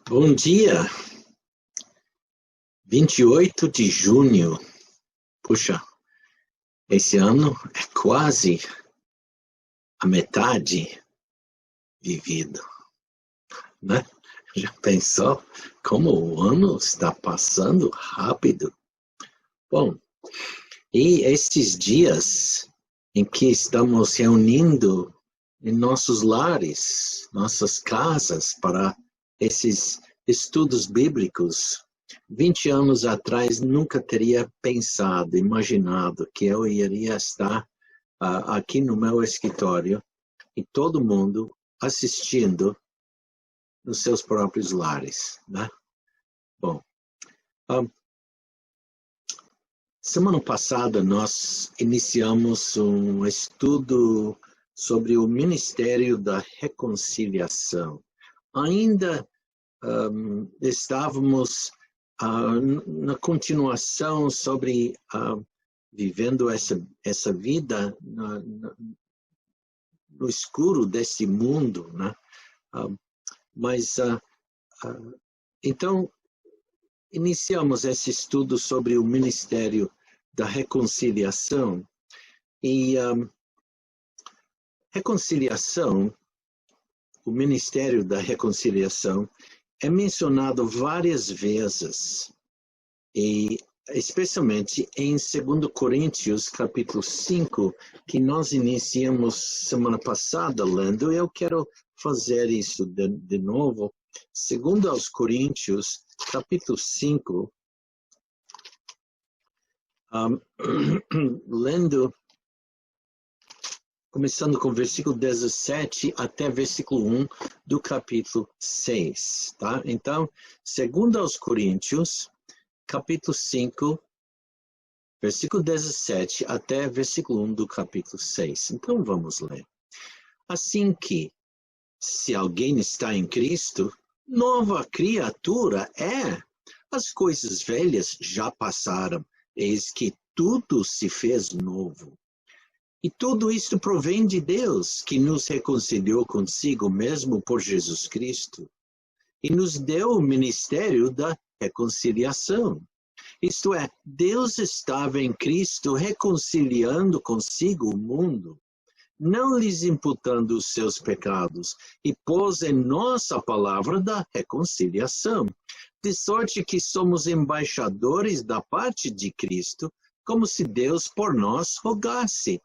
Bom dia, 28 de junho. Puxa, esse ano é quase a metade vivido, né? Já pensou como o ano está passando rápido? Bom, e estes dias em que estamos reunindo em nossos lares, nossas casas, para esses estudos bíblicos, 20 anos atrás nunca teria pensado, imaginado que eu iria estar aqui no meu escritório e todo mundo assistindo nos seus próprios lares, né? Bom, semana passada nós iniciamos um estudo sobre o Ministério da Reconciliação. Ainda estávamos na continuação sobre vivendo essa vida no escuro desse mundo, né? Então, iniciamos esse estudo sobre o Ministério da Reconciliação. E reconciliação, o Ministério da Reconciliação, é mencionado várias vezes, e especialmente em 2 Coríntios, capítulo 5, que nós iniciamos semana passada lendo. Eu quero fazer isso de novo. 2 Coríntios, capítulo 5, lendo, começando com o versículo 17 até versículo 1 do capítulo 6, tá? Então, 2 Coríntios, capítulo 5, versículo 17 até versículo 1 do capítulo 6. Então, vamos ler. Assim que, se alguém está em Cristo, nova criatura é. As coisas velhas já passaram, eis que tudo se fez novo. E tudo isto provém de Deus, que nos reconciliou consigo mesmo por Jesus Cristo, e nos deu o ministério da reconciliação. Isto é, Deus estava em Cristo reconciliando consigo o mundo, não lhes imputando os seus pecados, e pôs em nós a palavra da reconciliação, de sorte que somos embaixadores da parte de Cristo, como se Deus por nós rogasse.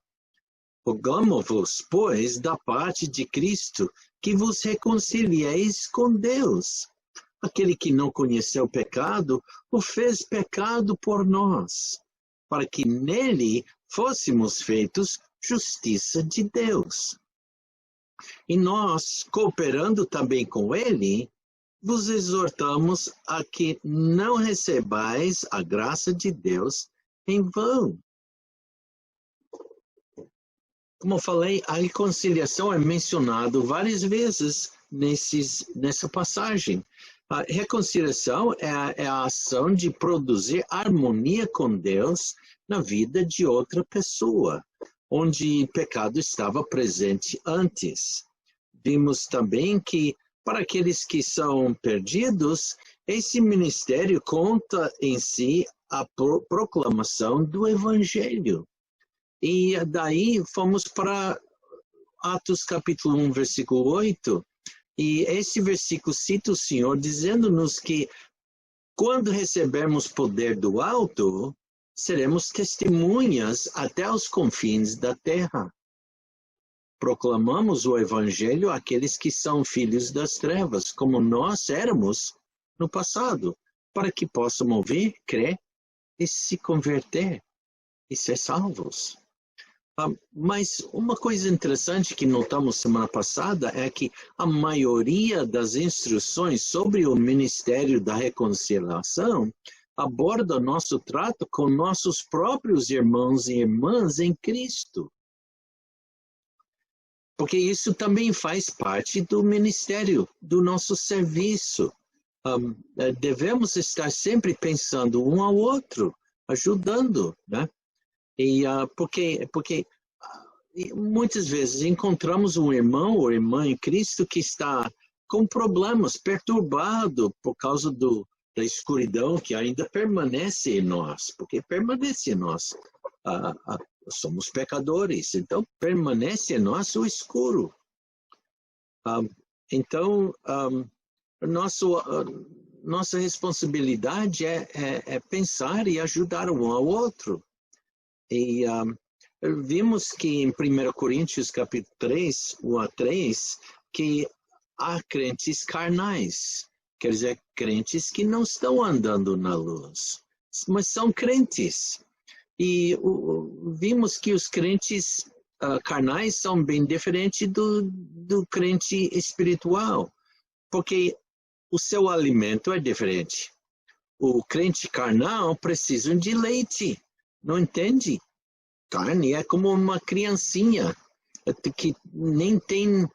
Rogamo-vos, pois, da parte de Cristo, que vos reconcilieis com Deus. Aquele que não conheceu o pecado, o fez pecado por nós, para que nele fôssemos feitos justiça de Deus. E nós, cooperando também com ele, vos exortamos a que não recebais a graça de Deus em vão. Como eu falei, a reconciliação é mencionada várias vezes nessa passagem. A reconciliação é a ação de produzir harmonia com Deus na vida de outra pessoa, onde pecado estava presente antes. Vimos também que, para aqueles que são perdidos, esse ministério conta em si a proclamação do Evangelho. E daí fomos para Atos capítulo 1, versículo 8, e esse versículo cita o Senhor dizendo-nos que quando recebermos poder do alto, seremos testemunhas até os confins da terra. Proclamamos o Evangelho àqueles que são filhos das trevas, como nós éramos no passado, para que possam ouvir, crer e se converter e ser salvos. Mas uma coisa interessante que notamos semana passada é que a maioria das instruções sobre o Ministério da Reconciliação aborda nosso trato com nossos próprios irmãos e irmãs em Cristo. Porque isso também faz parte do ministério, do nosso serviço. Devemos estar sempre pensando um ao outro, ajudando, né? E porque muitas vezes encontramos um irmão ou irmã em Cristo que está com problemas, perturbado por causa da escuridão que ainda permanece em nós, porque permanece em nós. Somos pecadores, então permanece em nós o escuro. Então, nossa responsabilidade é pensar e ajudar um ao outro. E vimos que em 1 Coríntios capítulo 3, 1 a 3, que há crentes carnais, quer dizer, crentes que não estão andando na luz, mas são crentes. E vimos que os crentes carnais são bem diferentes do crente espiritual, porque o seu alimento é diferente. O crente carnal precisa de leite, não entende? Carne é como uma criancinha que nem tem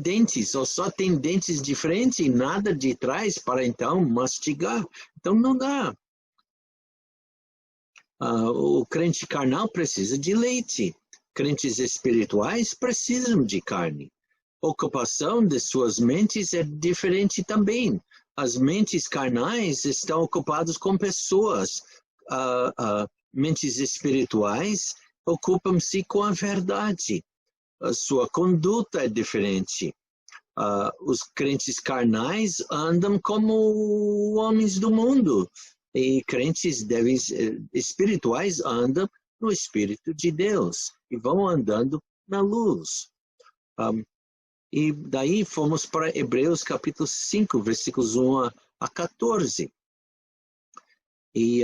dentes, ou só tem dentes de frente e nada de trás para então mastigar. Então não dá. O crente carnal precisa de leite. Crentes espirituais precisam de carne. A ocupação de suas mentes é diferente também. As mentes carnais estão ocupadas com pessoas. Mentes espirituais ocupam-se com a verdade. A sua conduta é diferente. Os crentes carnais andam como homens do mundo. E crentes espirituais andam no Espírito de Deus e vão andando na luz. E daí fomos para Hebreus capítulo 5, versículos 1 a 14. E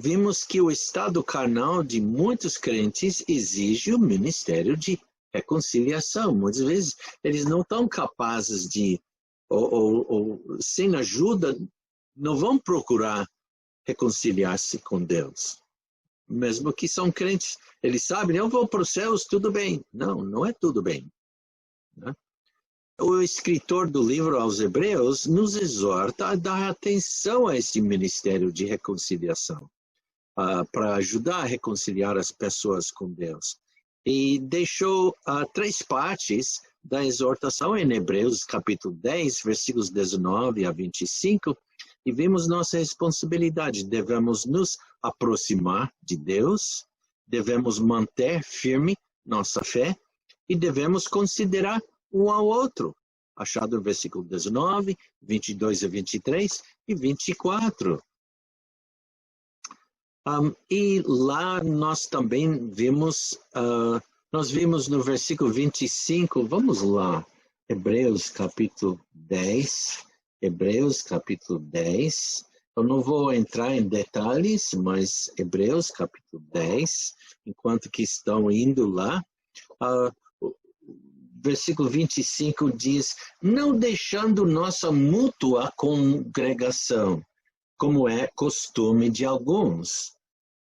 vimos que o estado carnal de muitos crentes exige o ministério de reconciliação. Muitas vezes eles não estão capazes de, ou sem ajuda, não vão procurar reconciliar-se com Deus. Mesmo que são crentes, eles sabem, eu vou para os céus, tudo bem. Não, não é tudo bem. Né? O escritor do livro aos Hebreus nos exorta a dar atenção a esse ministério de reconciliação, para ajudar a reconciliar as pessoas com Deus. E deixou 3 partes da exortação em Hebreus capítulo 10, versículos 19 a 25, e vimos nossa responsabilidade. Devemos nos aproximar de Deus, devemos manter firme nossa fé e devemos considerar um ao outro. Achado no versículo 19, 22 a 23 e 24. E lá nós também vimos, nós vimos no versículo 25, vamos lá, Hebreus capítulo 10, Hebreus capítulo 10, eu não vou entrar em detalhes, mas Hebreus capítulo 10, enquanto que estão indo lá, versículo 25 diz, não deixando nossa mútua congregação, como é costume de alguns,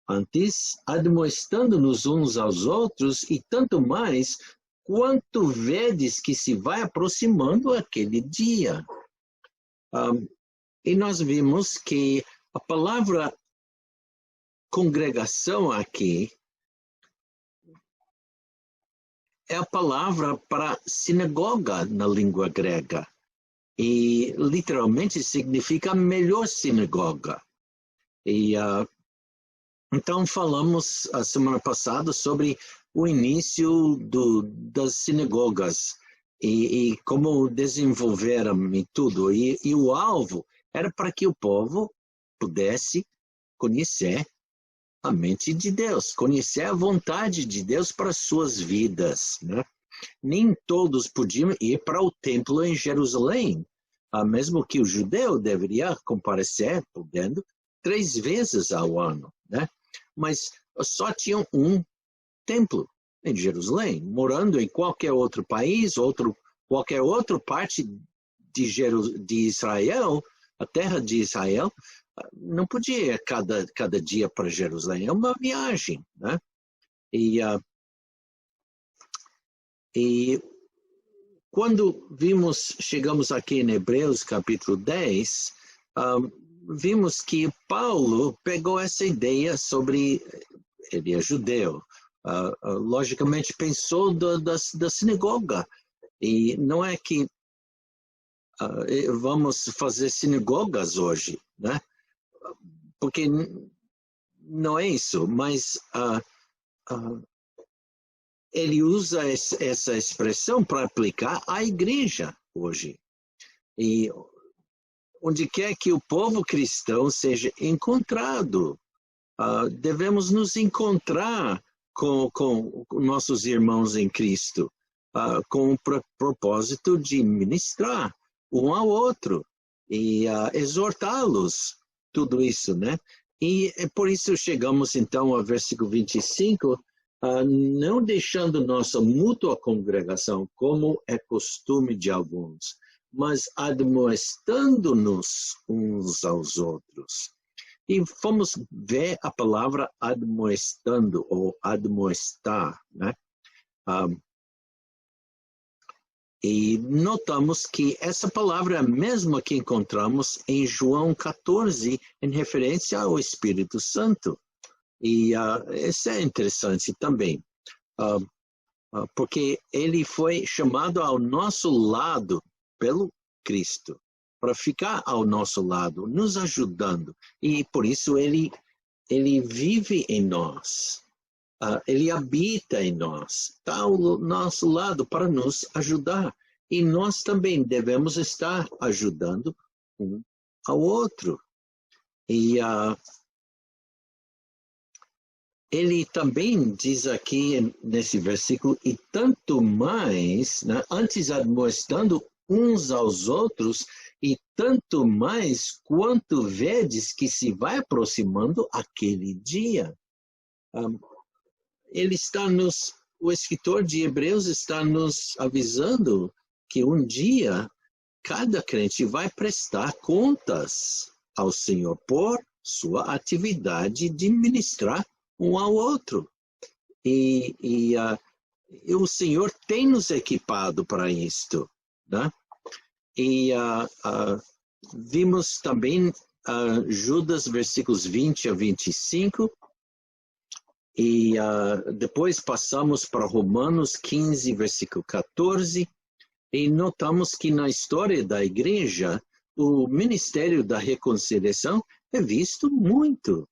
antes admoestando-nos uns aos outros, e tanto mais, quanto vedes que se vai aproximando aquele dia. E nós vimos que a palavra congregação aqui é a palavra para sinagoga na língua grega. E literalmente significa a melhor sinagoga. E então falamos a semana passada sobre o início das sinagogas e como desenvolveram e tudo. E o alvo era para que o povo pudesse conhecer a mente de Deus, conhecer a vontade de Deus para suas vidas, né? Nem todos podiam ir para o templo em Jerusalém, mesmo que o judeu deveria comparecer, podendo, 3 vezes ao ano, né? Mas só tinham um templo em Jerusalém, morando em qualquer outro país, qualquer outra parte de Israel, a terra de Israel, não podia ir cada dia para Jerusalém, é uma viagem, né? E quando chegamos aqui em Hebreus capítulo 10, vimos que Paulo pegou essa ideia sobre, ele é judeu, logicamente pensou da sinagoga, e não é que vamos fazer sinagogas hoje, né? Porque não é isso, mas ele usa essa expressão para aplicar à igreja hoje. E onde quer que o povo cristão seja encontrado, devemos nos encontrar com nossos irmãos em Cristo, com o propósito de ministrar um ao outro e exortá-los, tudo isso, né? E por isso chegamos então ao versículo 25, não deixando nossa mútua congregação, como é costume de alguns, mas admoestando-nos uns aos outros. E fomos ver a palavra admoestando ou admoestar, né? E notamos que essa palavra é a mesma que encontramos em João 14, em referência ao Espírito Santo. E isso é interessante também, porque ele foi chamado ao nosso lado pelo Cristo, para ficar ao nosso lado, nos ajudando. E por isso ele vive em nós. Ele habita em nós, está ao nosso lado para nos ajudar. E nós também devemos estar ajudando um ao outro. E ele também diz aqui nesse versículo, e tanto mais, né, antes admoestando uns aos outros, e tanto mais quanto vedes que se vai aproximando aquele dia. O escritor de Hebreus está nos avisando que um dia cada crente vai prestar contas ao Senhor por sua atividade de ministrar um ao outro. E o Senhor tem nos equipado para isto, né? E vimos também Judas, versículos 20 a 25, e depois passamos para Romanos 15, versículo 14, e notamos que na história da igreja, o ministério da reconciliação é visto muito.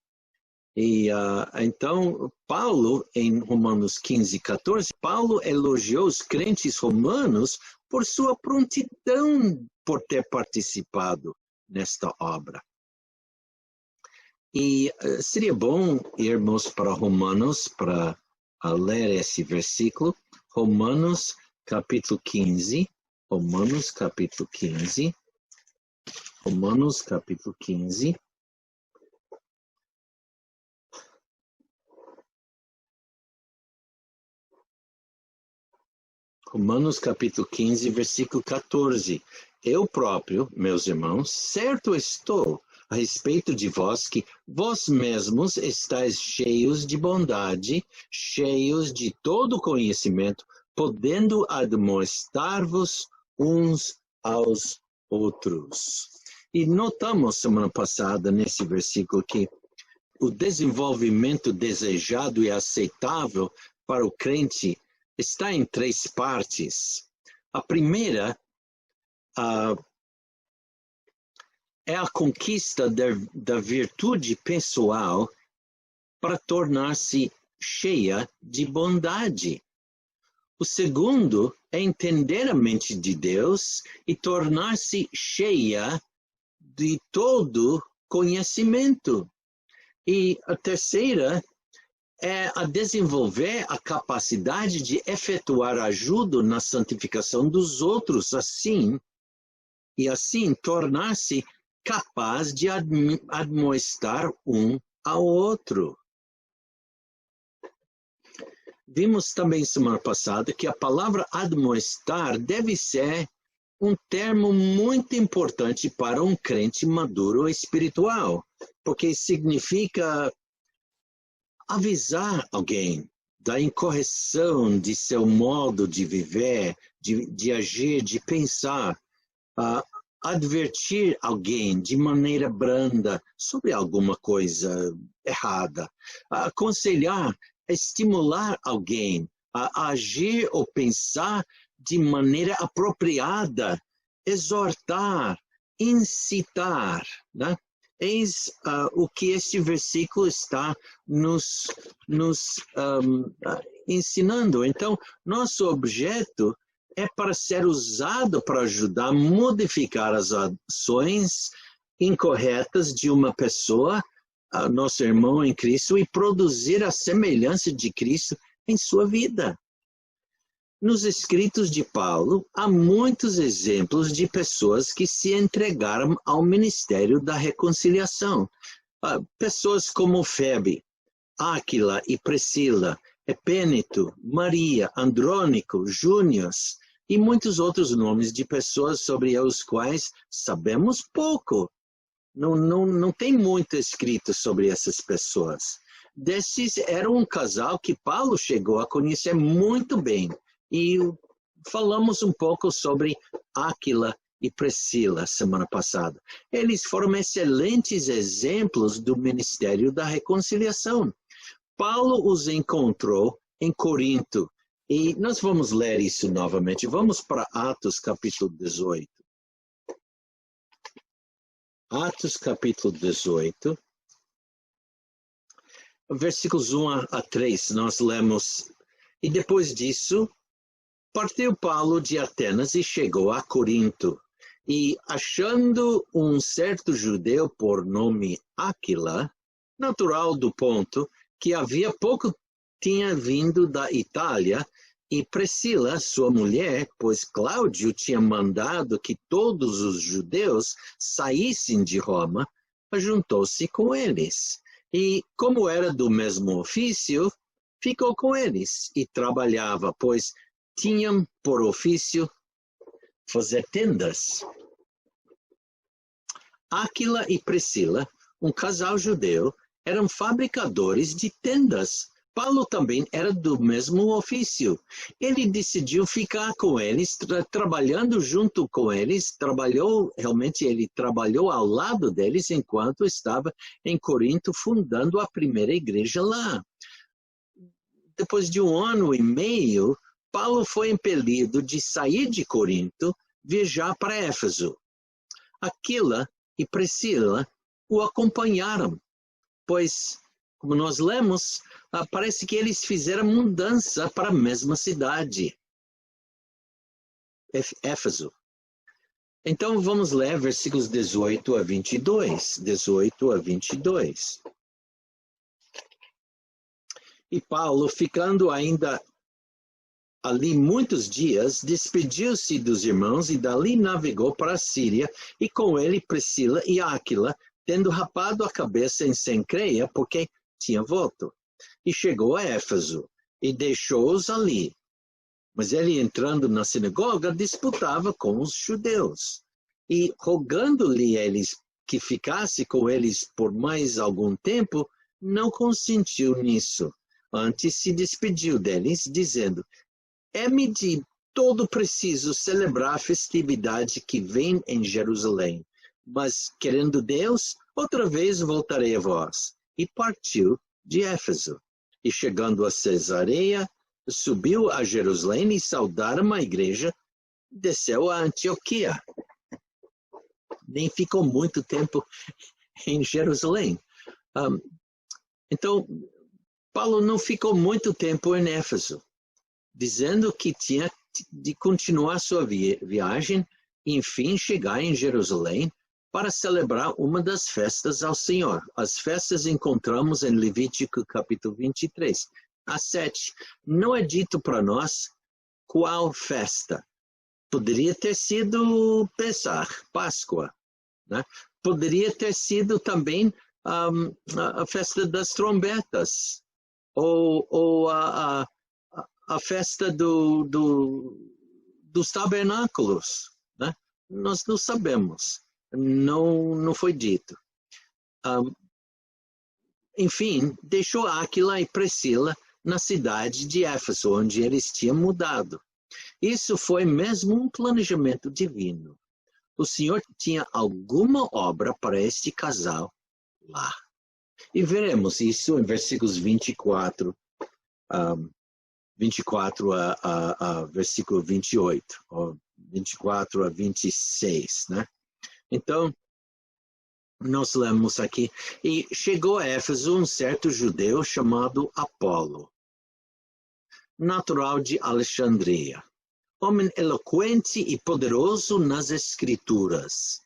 E então, Paulo, em Romanos 15, 14, Paulo elogiou os crentes romanos por sua prontidão por ter participado nesta obra. E seria bom irmos para Romanos para ler esse versículo. Romanos capítulo 15. Romanos capítulo 15. Romanos capítulo 15. Romanos capítulo 15, versículo 14. Eu próprio, meus irmãos, certo estou a respeito de vós que vós mesmos estáis cheios de bondade, cheios de todo conhecimento, podendo admoestar-vos uns aos outros. E notamos semana passada nesse versículo que o desenvolvimento desejado e aceitável para o crente está em três partes. A primeira é a conquista da virtude pessoal para tornar-se cheia de bondade. O segundo é entender a mente de Deus e tornar-se cheia de todo conhecimento. E a terceira é a desenvolver a capacidade de efetuar ajuda na santificação dos outros, assim tornar-se capaz de admoestar um ao outro. Vimos também semana passada que a palavra admoestar deve ser um termo muito importante para um crente maduro espiritual, porque significa avisar alguém da incorreção de seu modo de viver, de agir, de pensar, advertir alguém de maneira branda sobre alguma coisa errada, aconselhar, estimular alguém a agir ou pensar de maneira apropriada exortar, incitar, né? Eis o que este versículo está nos ensinando. Então, nosso objeto é para ser usado para ajudar a modificar as ações incorretas de uma pessoa, nosso irmão em Cristo, e produzir a semelhança de Cristo em sua vida. Nos escritos de Paulo, há muitos exemplos de pessoas que se entregaram ao ministério da reconciliação. Pessoas como Febe, Áquila e Priscila, Epêneto, Maria, Andrônico, Júnias e muitos outros nomes de pessoas sobre os quais sabemos pouco. Não tem muito escrito sobre essas pessoas. Desses era um casal que Paulo chegou a conhecer muito bem. E falamos um pouco sobre Áquila e Priscila semana passada. Eles foram excelentes exemplos do ministério da reconciliação. Paulo os encontrou em Corinto. E nós vamos ler isso novamente. Vamos para Atos capítulo 18. Atos capítulo 18. Versículos 1 a 3, nós lemos. E depois disso, partiu Paulo de Atenas e chegou a Corinto, e achando um certo judeu por nome Áquila, natural do Ponto, que havia pouco tinha vindo da Itália, e Priscila, sua mulher, pois Cláudio tinha mandado que todos os judeus saíssem de Roma, juntou-se com eles. E como era do mesmo ofício, ficou com eles e trabalhava, pois tinham por ofício fazer tendas. Áquila e Priscila, um casal judeu, eram fabricadores de tendas. Paulo também era do mesmo ofício. Ele decidiu ficar com eles, trabalhando junto com eles, ele trabalhou ao lado deles enquanto estava em Corinto, fundando a primeira igreja lá. Depois de 1 ano e meio, Paulo foi impelido de sair de Corinto, viajar para Éfeso. Aquila e Priscila o acompanharam, pois, como nós lemos, parece que eles fizeram mudança para a mesma cidade, Éfeso. Então vamos ler versículos 18 a 22. 18 a 22. E Paulo, ficando ainda ali muitos dias, despediu-se dos irmãos e dali navegou para a Síria, e com ele Priscila e Áquila, tendo rapado a cabeça em Cencreia, porque tinha voto. E chegou a Éfeso, e deixou-os ali. Mas ele, entrando na sinagoga, disputava com os judeus. E rogando-lhe eles que ficasse com eles por mais algum tempo, não consentiu nisso. Antes se despediu deles, dizendo: é-me de todo preciso celebrar a festividade que vem em Jerusalém, mas, querendo Deus, outra vez voltarei a vós. E partiu de Éfeso. E chegando a Cesareia, subiu a Jerusalém e saudaram a igreja, desceu a Antioquia. Nem ficou muito tempo em Jerusalém. Então, Paulo não ficou muito tempo em Éfeso, dizendo que tinha de continuar sua viagem e, enfim, chegar em Jerusalém para celebrar uma das festas ao Senhor. As festas encontramos em Levítico capítulo 23. A 7. Não é dito para nós qual festa. Poderia ter sido Páscoa, né? Poderia ter sido também a festa das trombetas, ou a festa dos tabernáculos, né? Nós não sabemos, não foi dito. Enfim, deixou Áquila e Priscila na cidade de Éfeso, onde eles tinham mudado. Isso foi mesmo um planejamento divino. O Senhor tinha alguma obra para este casal lá. E veremos isso em versículos 24 a versículo 28, ou 24 a 26, né? Então, nós lemos aqui, e chegou a Éfeso um certo judeu chamado Apolo, natural de Alexandria, homem eloquente e poderoso nas Escrituras.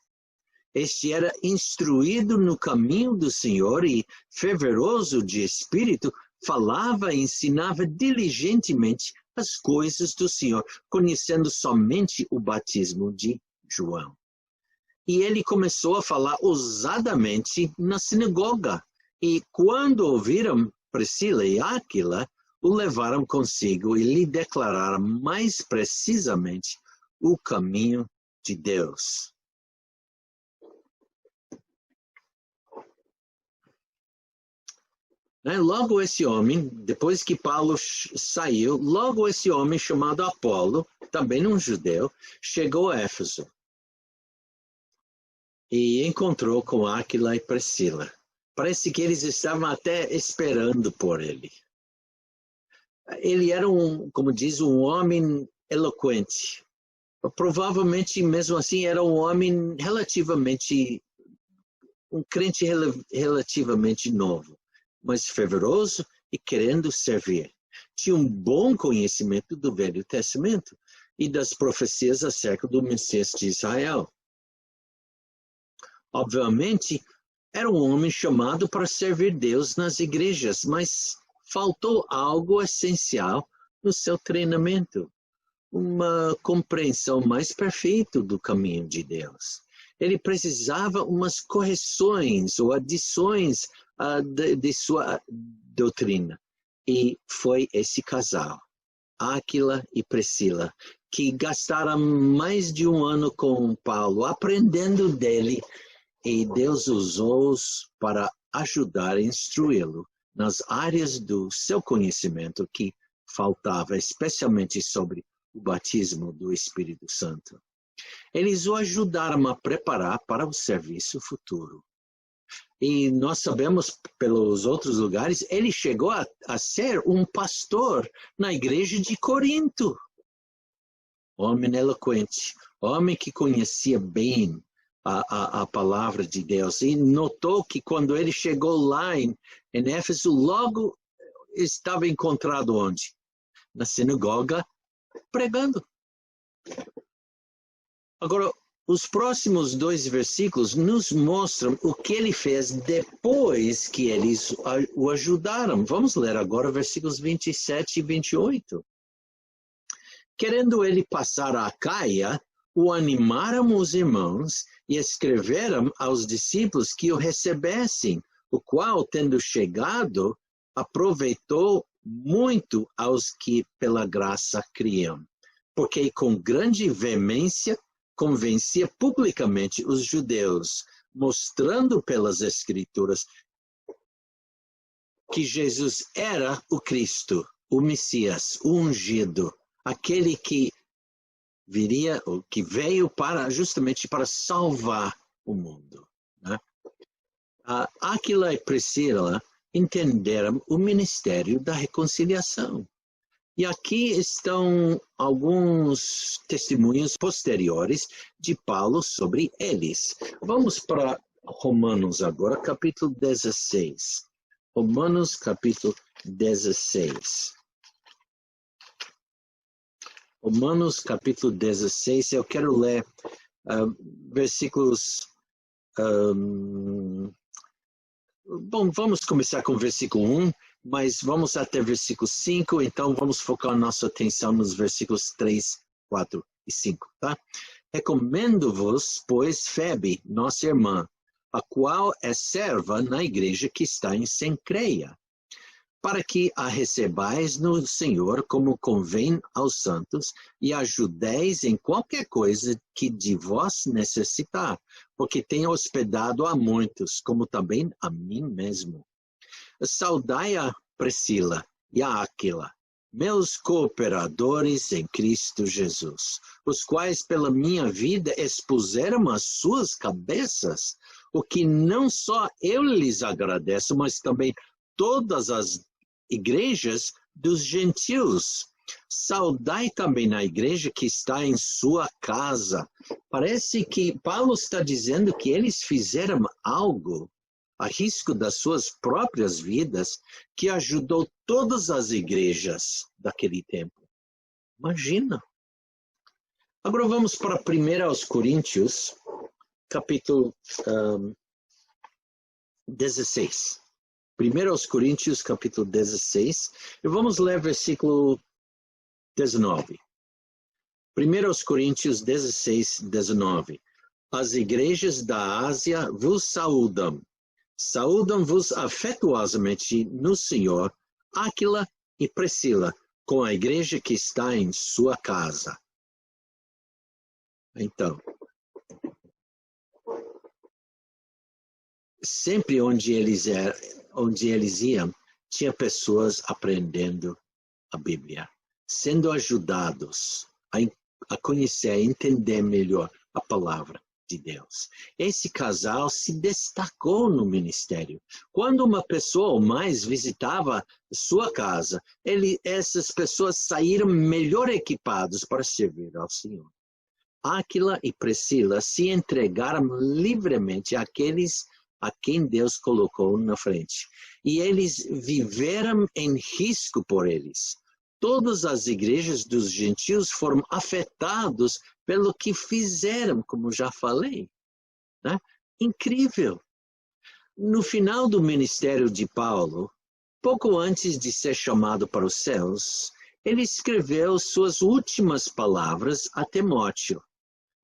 Este era instruído no caminho do Senhor e, fervoroso de espírito, falava e ensinava diligentemente as coisas do Senhor, conhecendo somente o batismo de João. E ele começou a falar ousadamente na sinagoga. E quando ouviram Priscila e Áquila, o levaram consigo e lhe declararam mais precisamente o caminho de Deus. Logo esse homem, depois que Paulo saiu, logo esse homem chamado Apolo, também um judeu, chegou a Éfeso. E encontrou com Áquila e Priscila. Parece que eles estavam até esperando por ele. Ele era como diz, um homem eloquente. Provavelmente, mesmo assim, era um homem um crente relativamente novo, mas fervoroso e querendo servir. Tinha um bom conhecimento do Velho Testamento e das profecias acerca do Messias de Israel. Obviamente, era um homem chamado para servir Deus nas igrejas, mas faltou algo essencial no seu treinamento, uma compreensão mais perfeita do caminho de Deus. Ele precisava umas correções ou adições de sua doutrina. E foi esse casal, Áquila e Priscila, que gastaram mais de um ano com Paulo, aprendendo dele. E Deus usou-os para ajudar a instruí-lo nas áreas do seu conhecimento que faltava, especialmente sobre o batismo do Espírito Santo. Eles o ajudaram a preparar para o serviço futuro. E nós sabemos pelos outros lugares, ele chegou a ser um pastor na igreja de Corinto. Homem eloquente, homem que conhecia bem a palavra de Deus. E notou que quando ele chegou lá em Éfeso, logo estava encontrado onde? Na sinagoga, pregando. Agora, os próximos 2 versículos nos mostram o que ele fez depois que eles o ajudaram. Vamos ler agora versículos 27 e 28. Querendo ele passar a Acaia, o animaram os irmãos e escreveram aos discípulos que o recebessem, o qual, tendo chegado, aproveitou muito aos que pela graça criam, porque com grande veemência convencia publicamente os judeus, mostrando pelas Escrituras que Jesus era o Cristo, o Messias, o ungido, aquele que viria, ou que veio justamente para salvar o mundo. Né? Áquila e Priscila entenderam o ministério da reconciliação. E aqui estão alguns testemunhos posteriores de Paulo sobre eles. Vamos para Romanos agora, capítulo 16. Romanos, capítulo 16. Romanos, capítulo 16, eu quero ler versículos... bom, vamos começar com o versículo 1, mas vamos até versículo 5, então vamos focar nossa atenção nos versículos 3, 4 e 5, tá? Recomendo-vos, pois, Febe, nossa irmã, a qual é serva na igreja que está em Cencreia, para que a recebais no Senhor como convém aos santos e ajudeis em qualquer coisa que de vós necessitar, porque tenho hospedado a muitos, como também a mim mesmo. Saudai a Priscila e a Áquila, meus cooperadores em Cristo Jesus, os quais pela minha vida expuseram as suas cabeças, o que não só eu lhes agradeço, mas também todas as igrejas dos gentios. Saudai também a igreja que está em sua casa. Parece que Paulo está dizendo que eles fizeram algo a risco das suas próprias vidas que ajudou todas as igrejas daquele tempo. Imagina. Agora vamos para 1 aos Coríntios, capítulo 16. 1 aos Coríntios, capítulo 16, e vamos ler versículo 19. 1 aos Coríntios 16, 19. As igrejas da Ásia vos saúdam. Saúdam-vos afetuosamente no Senhor, Áquila e Priscila, com a igreja que está em sua casa. Então, sempre onde eles iam, tinha pessoas aprendendo a Bíblia, sendo ajudados a conhecer, a entender melhor a palavra de Deus. Esse casal se destacou no ministério. Quando uma pessoa ou mais visitava sua casa, essas pessoas saíram melhor equipados para servir ao Senhor. Áquila e Priscila se entregaram livremente àqueles a quem Deus colocou na frente. E eles viveram em risco por eles. Todas as igrejas dos gentios foram afetadas pelo que fizeram, como já falei. Né? Incrível. No final do ministério de Paulo, pouco antes de ser chamado para os céus, ele escreveu suas últimas palavras a Timóteo.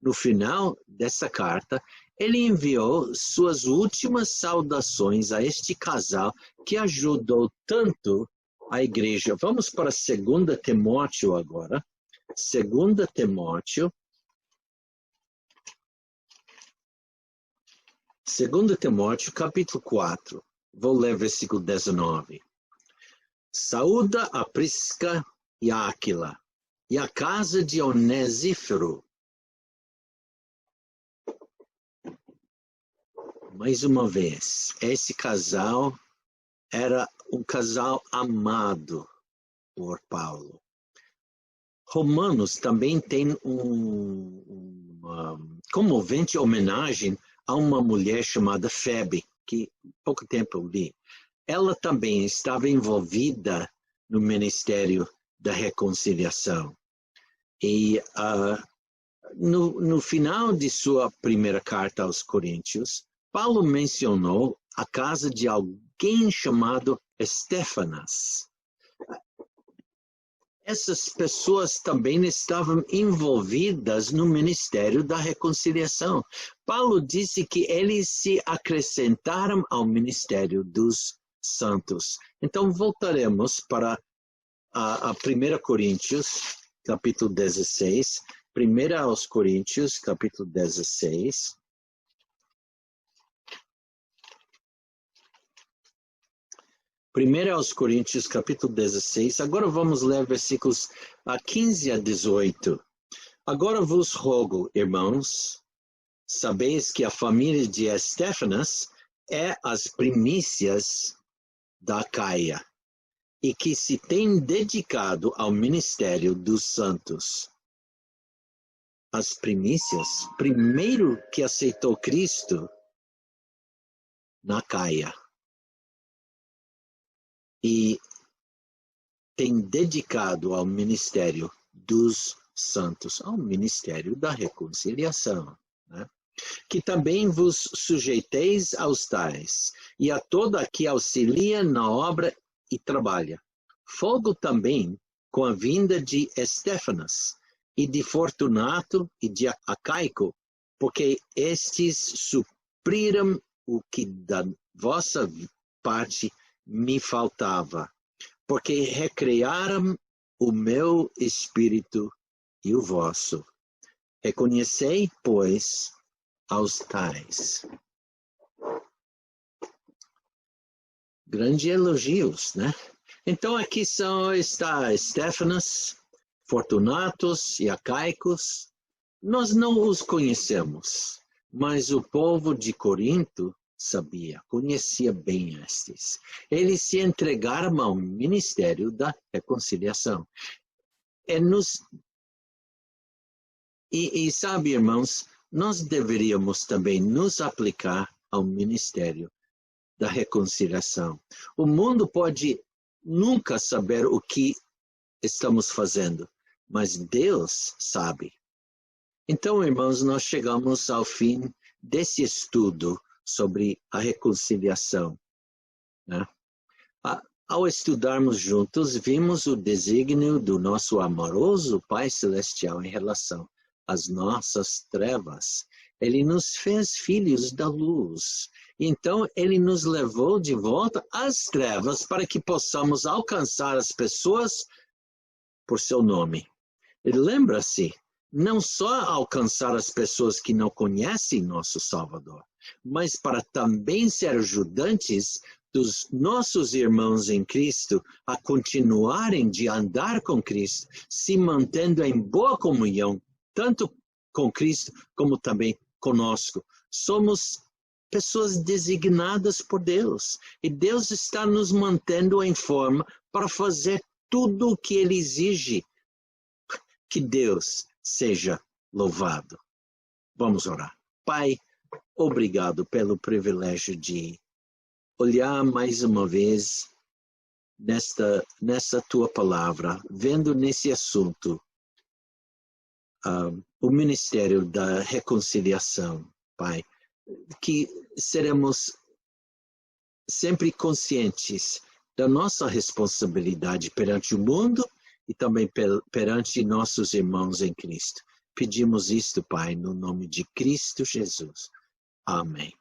No final dessa carta, ele enviou suas últimas saudações a este casal que ajudou tanto a igreja. Vamos para 2 Timóteo agora. 2 Timóteo. 2 Timóteo, capítulo 4. Vou ler versículo 19. Saúda a Prisca e a Áquila, e a casa de Onesíforo. Mais uma vez, esse casal era um casal amado por Paulo. Romanos também tem uma comovente homenagem a uma mulher chamada Febe, que pouco tempo eu li. Ela também estava envolvida no ministério da reconciliação. E no final de sua primeira carta aos Coríntios, Paulo mencionou a casa de alguém chamado Estéfanas. Essas pessoas também estavam envolvidas no ministério da reconciliação. Paulo disse que eles se acrescentaram ao ministério dos santos. Então voltaremos para a 1 Coríntios, capítulo 16. 1 aos Coríntios, capítulo 16. 1 aos Coríntios, capítulo 16. Agora vamos ler versículos 15 a 18. Agora vos rogo, irmãos, sabeis que a família de Estéfanas é as primícias da Acaia e que se tem dedicado ao ministério dos santos. As primícias, primeiro que aceitou Cristo na Acaia. E tem dedicado ao ministério dos santos, ao ministério da reconciliação. Né? Que também vos sujeiteis aos tais, e a toda que auxilia na obra e trabalha. Folgo também com a vinda de Estéfanas, e de Fortunato e de Acaico, porque estes supriram o que da vossa parte me faltava, porque recrearam o meu espírito e o vosso. Reconhecei, pois, aos tais. Grandes elogios, né? Então aqui está Estéfanas, Fortunatos e Acaicos. Nós não os conhecemos, mas o povo de Corinto sabia, conhecia bem estes. Eles se entregaram ao ministério da reconciliação. E sabe, irmãos, nós deveríamos também nos aplicar ao ministério da reconciliação. O mundo pode nunca saber o que estamos fazendo, mas Deus sabe. Então, irmãos, nós chegamos ao fim desse estudo sobre a reconciliação, né? Ao estudarmos juntos, vimos o desígnio do nosso amoroso Pai Celestial em relação às nossas trevas. Ele nos fez filhos da luz. Então, ele nos levou de volta às trevas para que possamos alcançar as pessoas por seu nome. E lembra-se, não só alcançar as pessoas que não conhecem nosso Salvador, mas para também ser ajudantes dos nossos irmãos em Cristo a continuarem de andar com Cristo, se mantendo em boa comunhão, tanto com Cristo como também conosco. Somos pessoas designadas por Deus, e Deus está nos mantendo em forma para fazer tudo o que Ele exige. Que Deus seja louvado. Vamos orar. Pai, obrigado pelo privilégio de olhar mais uma vez nessa tua palavra, vendo nesse assunto o ministério da reconciliação, Pai, que seremos sempre conscientes da nossa responsabilidade perante o mundo e também perante nossos irmãos em Cristo. Pedimos isto, Pai, no nome de Cristo Jesus. Amém.